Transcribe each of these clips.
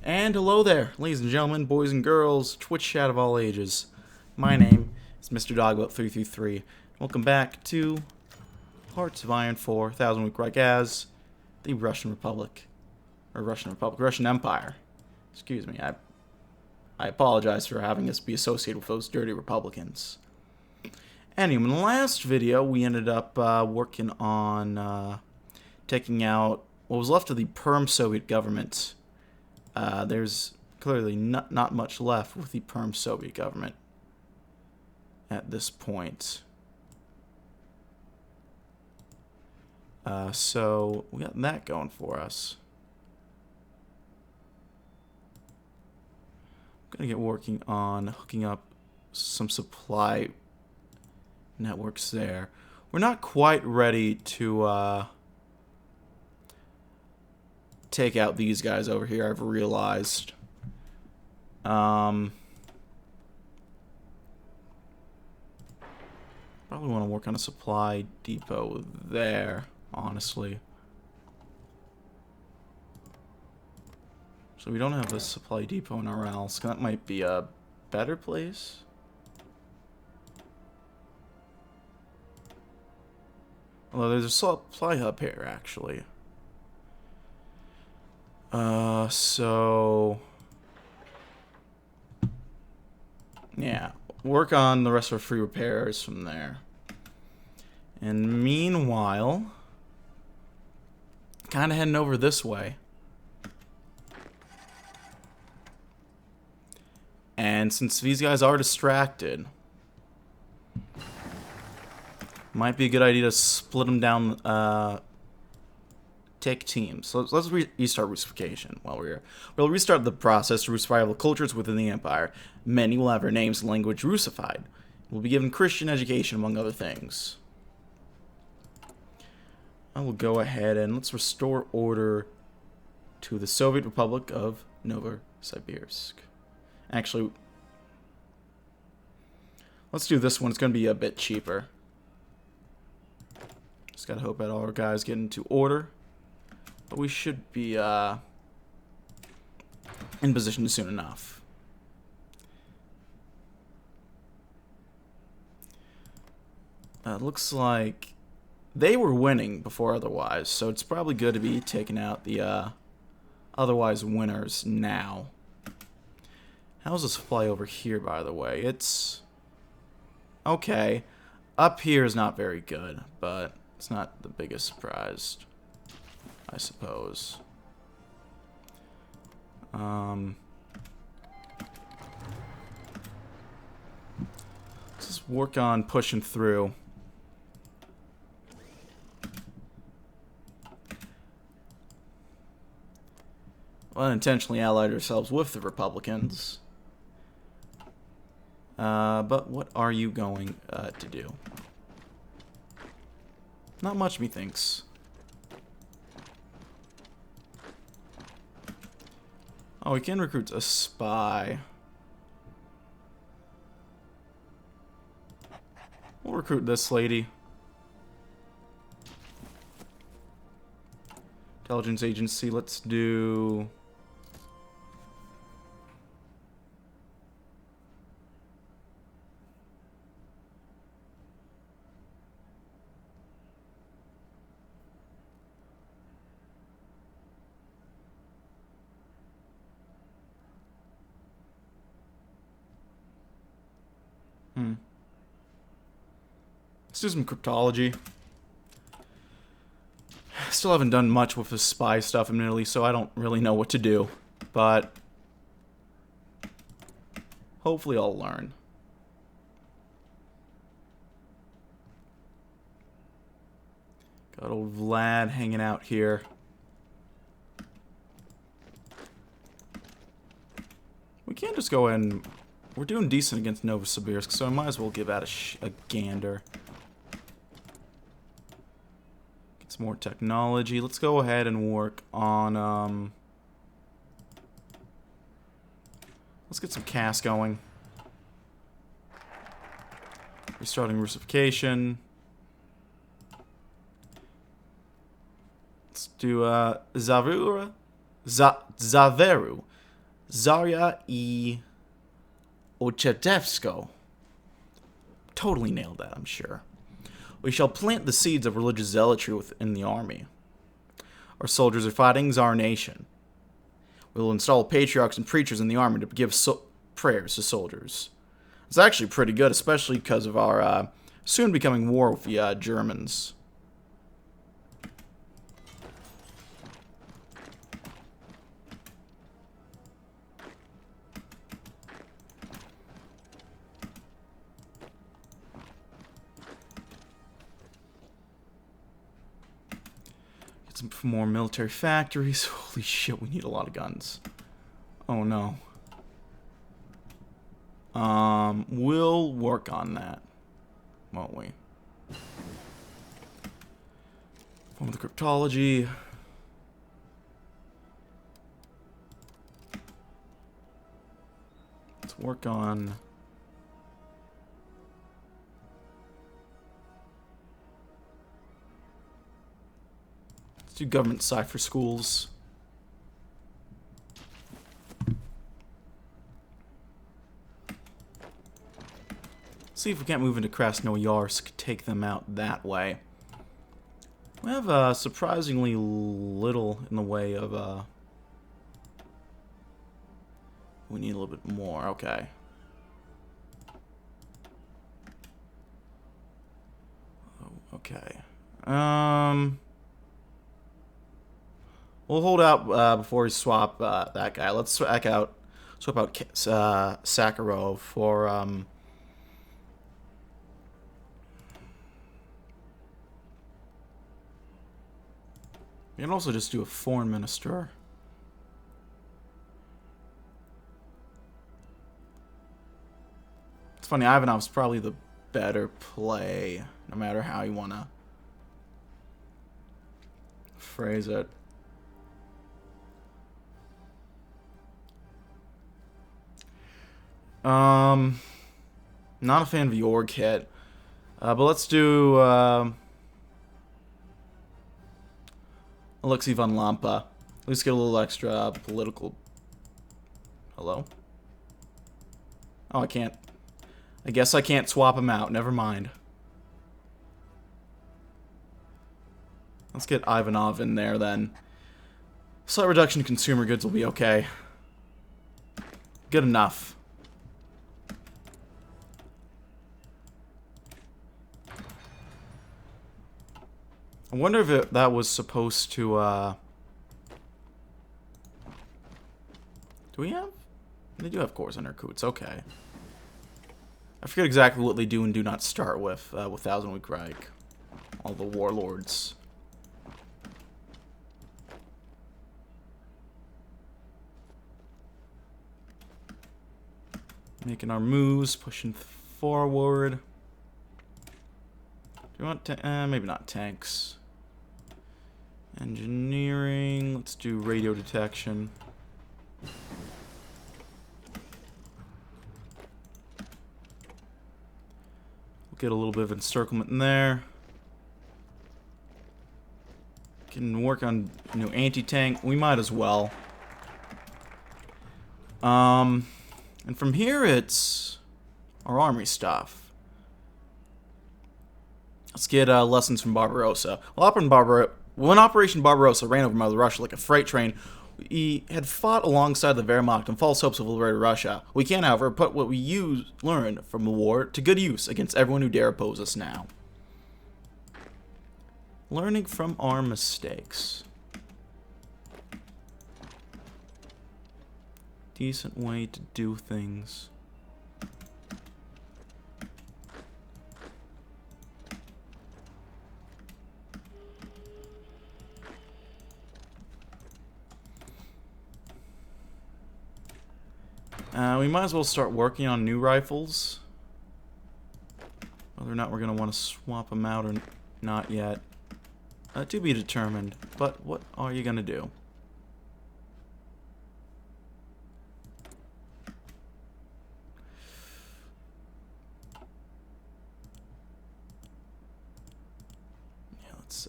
And hello there, ladies and gentlemen, boys and girls, Twitch chat of all ages. My name is Mr. Dogbot333. Welcome back to Hearts of Iron 4, Thousand Week Reich as the Russian Republic. Or Russian Empire. Excuse me, I apologize for having us be associated with those dirty Republicans. Anyway, in the last video, we ended up working on taking out what was left of the Perm Soviet government. There's clearly not much left with the Perm Soviet government at this point. So we got that going for us. I'm gonna get working on hooking up some supply networks there. We're not quite ready to take out these guys over here, I've realized. Probably want to work on a supply depot there, honestly. So we don't have a supply depot anywhere else. That might be a better place. Although there's a supply hub here, actually. So yeah, work on the rest of our free repairs from there. And meanwhile, kind of heading over this way. And since these guys are distracted, might be a good idea to split them down, take teams. So let's restart Russification while we're here. We'll restart the process to Russify all the cultures within the Empire. Many will have their names and language Russified. We'll be given Christian education, among other things. I will go ahead and let's restore order to the Soviet Republic of Novosibirsk. Actually, let's do this one. It's going to be a bit cheaper. Just gotta hope that all our guys get into order. But we should be in position soon enough. Looks like they were winning before otherwise, so it's probably good to be taking out the otherwise winners now. How's the supply over here, by the way? It's okay. Up here is not very good, but it's not the biggest surprise, I suppose. Let's just work on pushing through. Unintentionally allied ourselves with the Republicans. But what are you going to do? Not much, methinks. Oh, we can recruit a spy. We'll recruit this lady. Intelligence agency, let's do... Let's do some cryptology. Still haven't done much with the spy stuff in Italy, so I don't really know what to do. But hopefully I'll learn. Got old Vlad hanging out here. We can't just go ahead and... We're doing decent against Novosibirsk, so I might as well give that a gander. Get some more technology. Let's go ahead and work on, let's get some CAS going. Restarting Russification. Let's do Zaveru. Zarya E. Ochedevsko. Totally nailed that, I'm sure. We shall plant the seeds of religious zealotry within the army. Our soldiers are fighting Tsar Nation. We will install patriarchs and preachers in the army to give prayers to soldiers. It's actually pretty good, especially because of our soon becoming war with the Germans. Get some more military factories. Holy shit, we need a lot of guns. Oh no. We'll work on that, won't we? Form the cryptology. Let's work on... Let's do government cipher schools. See if we can't move into Krasnoyarsk, take them out that way. We have surprisingly little in the way of we need a little bit more. Okay. Oh, okay. We'll hold out before we swap that guy. Let's swap out Sakharov for we can also just do a foreign minister. It's funny, Ivanov's probably the better play, no matter how you want to phrase it. Not a fan of the org hit, but let's do Alexei von Lampa. At least get a little extra political. Hello? Oh, I can't. I guess I can't swap him out. Never mind. Let's get Ivanov in there then. Slight reduction in consumer goods will be okay. Good enough. I wonder if that was supposed to, do we have? They do have cores on their Coots, okay. I forget exactly what they do and do not start with Thousand Week Reich. All the warlords. Making our moves, pushing forward. Do you want maybe not tanks. Engineering. Let's do radio detection. We'll get a little bit of encirclement in there. Can work on new anti-tank. We might as well. And from here it's our army stuff. Let's get lessons from Barbarossa. When Operation Barbarossa ran over Mother Russia like a freight train, we had fought alongside the Wehrmacht in false hopes of liberating Russia. We can, however, put what we learned from the war to good use against everyone who dare oppose us now. Learning from our mistakes. Decent way to do things. We might as well start working on new rifles. Whether or not we're going to want to swap them out or not yet. To be determined. But what are you going to do? Yeah, let's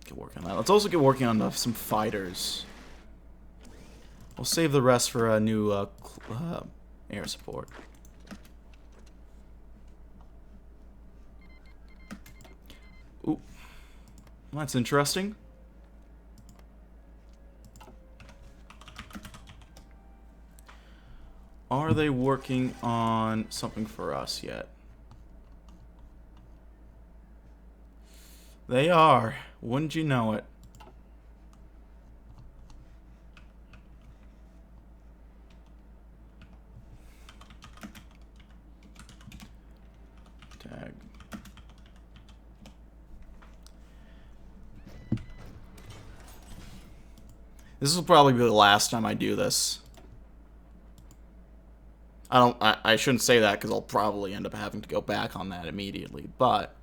get working on that. Let's also get working on some fighters. We'll save the rest for a new air support. Ooh, that's interesting. Are they working on something for us yet? They are. Wouldn't you know it? Tag. This will probably be the last time I do this. I shouldn't say that because I'll probably end up having to go back on that immediately, but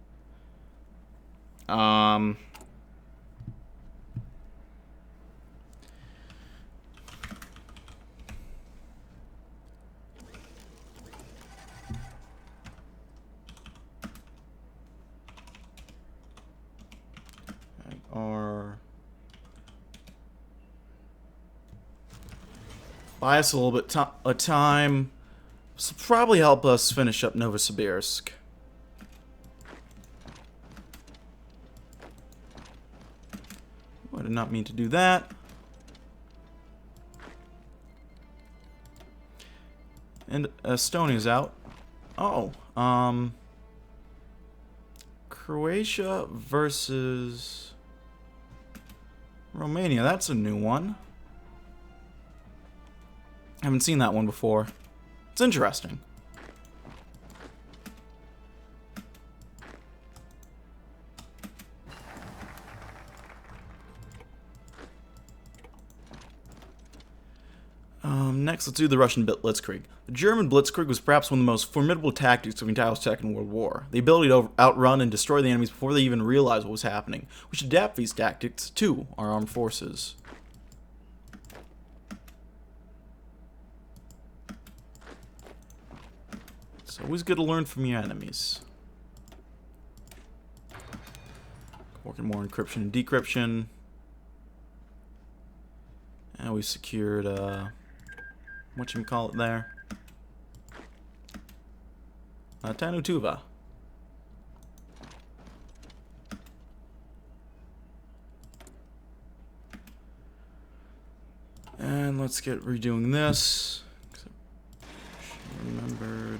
our buy us a little bit of time. This will probably help us finish up Novosibirsk. I did not mean to do that. And Estonia's out. Oh, Croatia versus Romania. That's a new one. I haven't seen that one before. It's interesting. Next, let's do the Russian Blitzkrieg. The German Blitzkrieg was perhaps one of the most formidable tactics of the entire Second World War. The ability to outrun and destroy the enemies before they even realized what was happening. We should adapt these tactics to our armed forces. It's always good to learn from your enemies. Working more encryption and decryption. And we secured, whatchamacallit there? Tanutuva. And let's get redoing this. Remembered.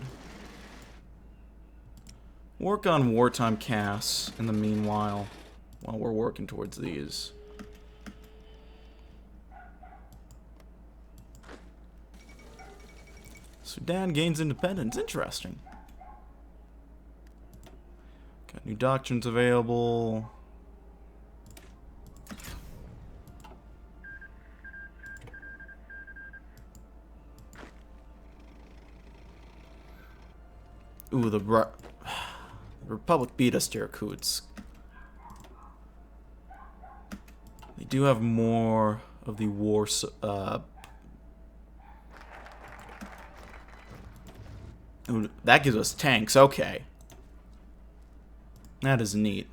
Work on wartime casts in the meanwhile, while we're working towards these. Sudan gains independence. Interesting. Got new doctrines available. Ooh, the Republic beat us to Irkutsk. They do have more of the war. Ooh, that gives us tanks. Okay. That is neat.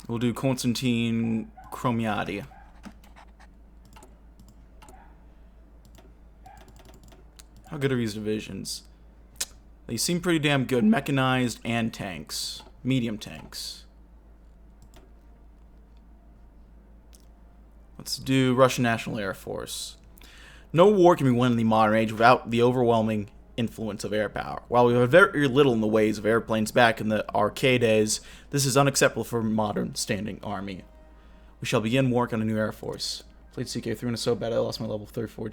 We'll do Konstantin Kromiati. How good are these divisions? They seem pretty damn good. Mechanized and tanks. Medium tanks. Let's do Russian National Air Force. No war can be won in the modern age without the overwhelming influence of air power. While we have very little in the ways of airplanes back in the arcade days, this is unacceptable for a modern standing army. We shall begin work on a new air force. Played CK3 so bad I lost my level 34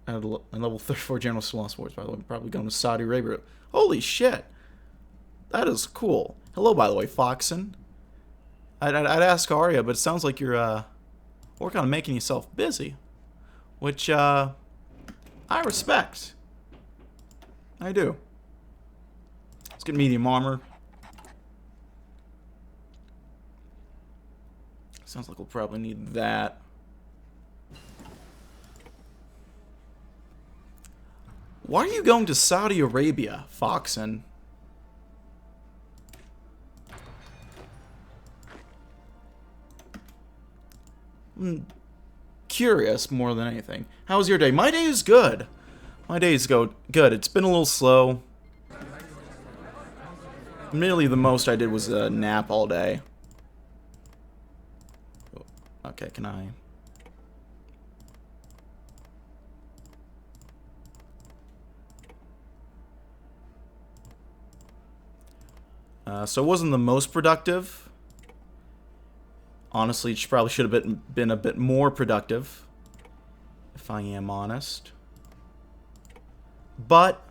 level 34 general lost wars, by the way. I'm probably going to Saudi Arabia. Holy shit! That is cool. Hello, by the way, Foxen. I'd ask Arya, but it sounds like you're working on making yourself busy. Which, I respect. I do. Let's get medium armor. Sounds like we'll probably need that. Why are you going to Saudi Arabia, Foxen? curious more than anything. How was your day? My day is good. My days go good. It's been a little slow. Admittedly, the most I did was a nap all day. Okay, can I... so it wasn't the most productive. Honestly, it probably should have been a bit more productive, if I am honest. But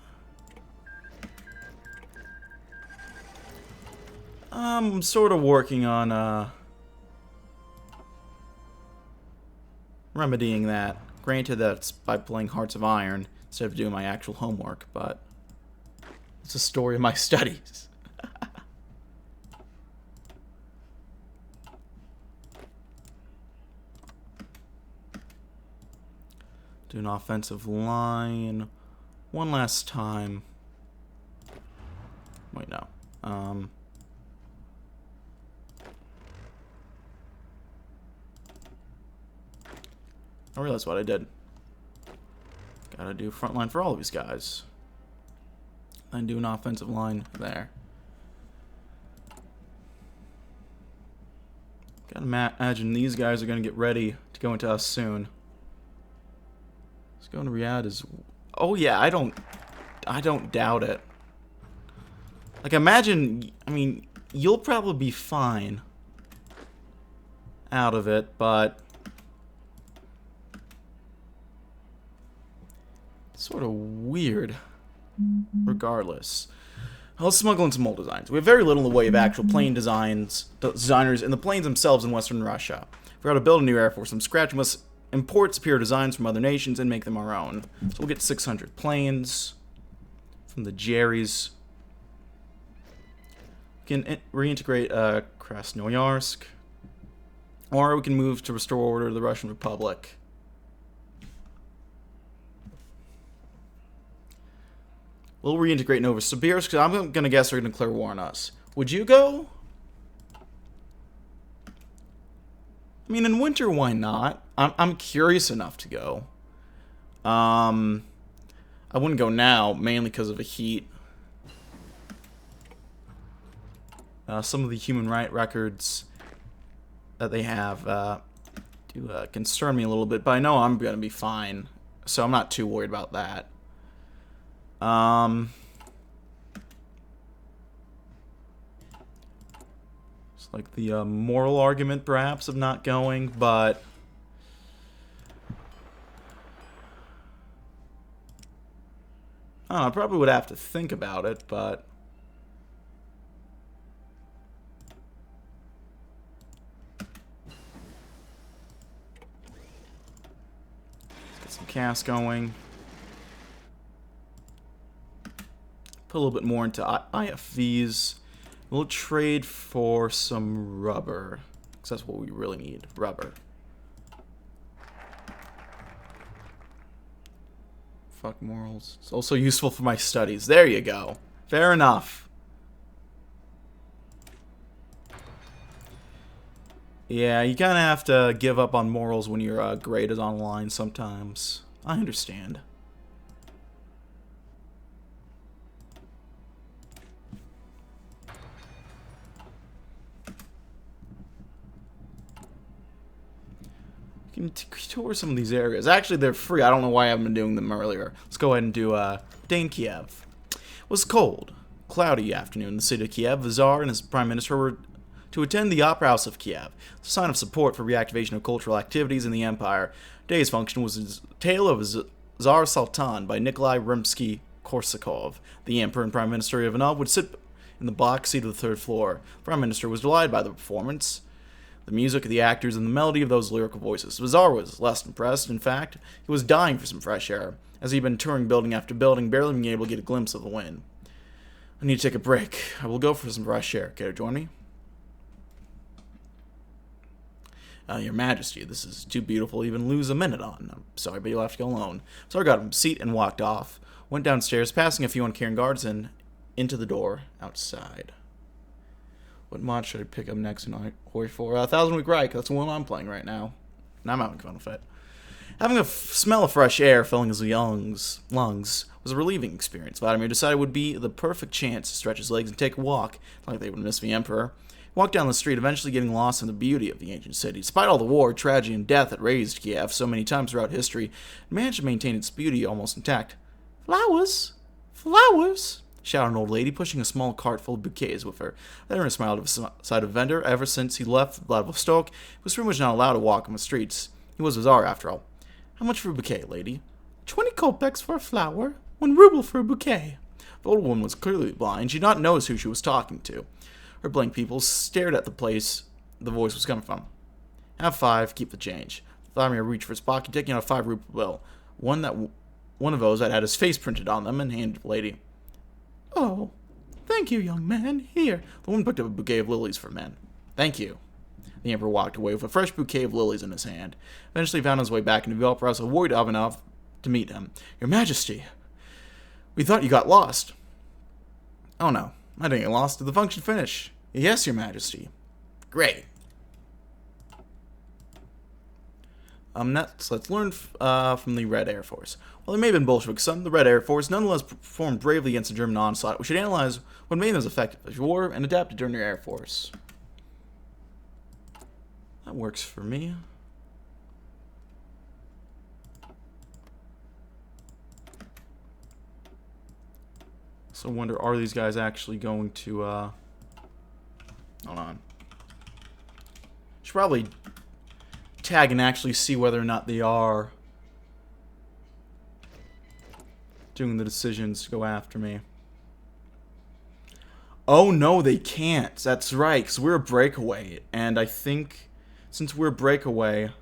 I'm sort of working on remedying that. Granted, that's by playing Hearts of Iron instead of doing my actual homework, but it's a story of my studies. Do an offensive line one last time. Wait, no. I realized what I did. Gotta do front line for all of these guys. Then do an offensive line there. Gotta imagine these guys are gonna get ready to go into us soon. Let's go into Riyadh is... Oh yeah, I don't doubt it. Like, imagine, I mean, you'll probably be fine out of it, but sort of weird regardless. Let's smuggle in some old designs. We have very little in the way of actual plane designers in the planes themselves in Western Russia. If we are to build a new Air Force from scratch, we must import superior designs from other nations and make them our own. So we'll get 600 planes from the Jerry's. We can reintegrate Krasnoyarsk, or we can move to restore order to the Russian Republic. We'll reintegrate Novosibirsk, because I'm going to guess they're going to declare war on us. Would you go? I mean, in winter, why not? I'm curious enough to go. I wouldn't go now, mainly because of the heat. Some of the human rights records that they have do concern me a little bit, but I know I'm going to be fine, so I'm not too worried about that. It's like the moral argument, perhaps, of not going, but I don't know, I probably would have to think about it, but let's get some cast going. Put a little bit more into IFVs. We'll trade for some rubber, because that's what we really need, rubber. Fuck morals. It's also useful for my studies. There you go. Fair enough. Yeah, you kind of have to give up on morals when your grade is online sometimes. I understand. You can tour some of these areas. Actually, they're free. I don't know why I haven't been doing them earlier. Let's go ahead and do day in Kiev. It was cold, cloudy afternoon in the city of Kiev. The Tsar and his prime minister were to attend the Opera House of Kiev. It's a sign of support for reactivation of cultural activities in the empire. Today's function was a tale of Tsar Sultan by Nikolai Rimsky-Korsakov. The emperor and prime minister Ivanov would sit in the box seat of the third floor. The prime minister was delighted by the performance, the music of the actors, and the melody of those lyrical voices. The Tsar was less impressed. In fact, he was dying for some fresh air, as he'd been touring building after building, barely being able to get a glimpse of the wind. I need to take a break. I will go for some fresh air. Care to join me? Your Majesty, this is too beautiful to even lose a minute on. I'm sorry, but you'll have to go alone. So I got a seat and walked off. Went downstairs, passing a few uncaring guards, and into the door outside. What mod should I pick up next in HoI 4? 1000 Week Reich. That's the one I'm playing right now. And I'm having fun with it. Having a smell of fresh air filling his lungs was a relieving experience. Vladimir decided it would be the perfect chance to stretch his legs and take a walk, like they would miss the Emperor. He walked down the street, eventually getting lost in the beauty of the ancient city. Despite all the war, tragedy, and death that razed Kiev so many times throughout history, it managed to maintain its beauty almost intact. "Flowers! Flowers!" shouted an old lady, pushing a small cart full of bouquets with her. Vladimir smiled at the sight of a vendor. Ever since he left Vladivostok, he was pretty much not allowed to walk on the streets. He was a czar, after all. "How much for a bouquet, lady?" 20 kopecks for a flower, 1 ruble for a bouquet." The old woman was clearly blind. She did not notice who she was talking to. Her blank pupils stared at the place the voice was coming from. "Have 5, keep the change." Vladimir reached for his pocket, taking out a 5-ruble bill, one of those that had his face printed on them, and handed to the lady. "Oh, thank you, young man. Here." The woman picked up a bouquet of lilies for men. "Thank you." The Emperor walked away with a fresh bouquet of lilies in his hand. Eventually he found his way back into the opera house, avoided Ivanov to meet him. "Your Majesty, we thought you got lost." "Oh no, I didn't get lost. Did the function finish?" "Yes, Your Majesty." "Great." Next, let's learn from the Red Air Force. While they may have been Bolsheviks, the Red Air Force nonetheless performed bravely against the German onslaught. We should analyze what made them as effective as war and adapted during their Air Force. That works for me. So I wonder, are these guys actually going to, hold on. Should probably tag and actually see whether or not they are doing the decisions to go after me. Oh no, they can't. That's right, because we're a breakaway. And I think, since we're a breakaway,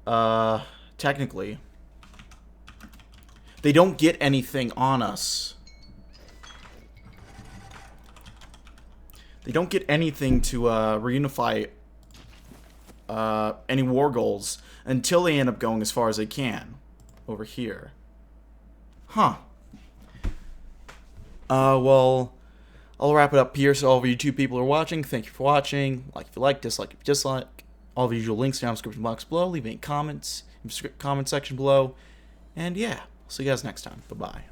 technically, they don't get anything on us. They don't get anything to reunify any war goals until they end up going as far as they can over here. Huh. Well, I'll wrap it up here. So all of you 2 people who are watching, thank you for watching. Like if you like, dislike if you dislike. All the usual links down in the description box below. Leave any comments in the comment section below. And yeah, see you guys next time. Bye-bye.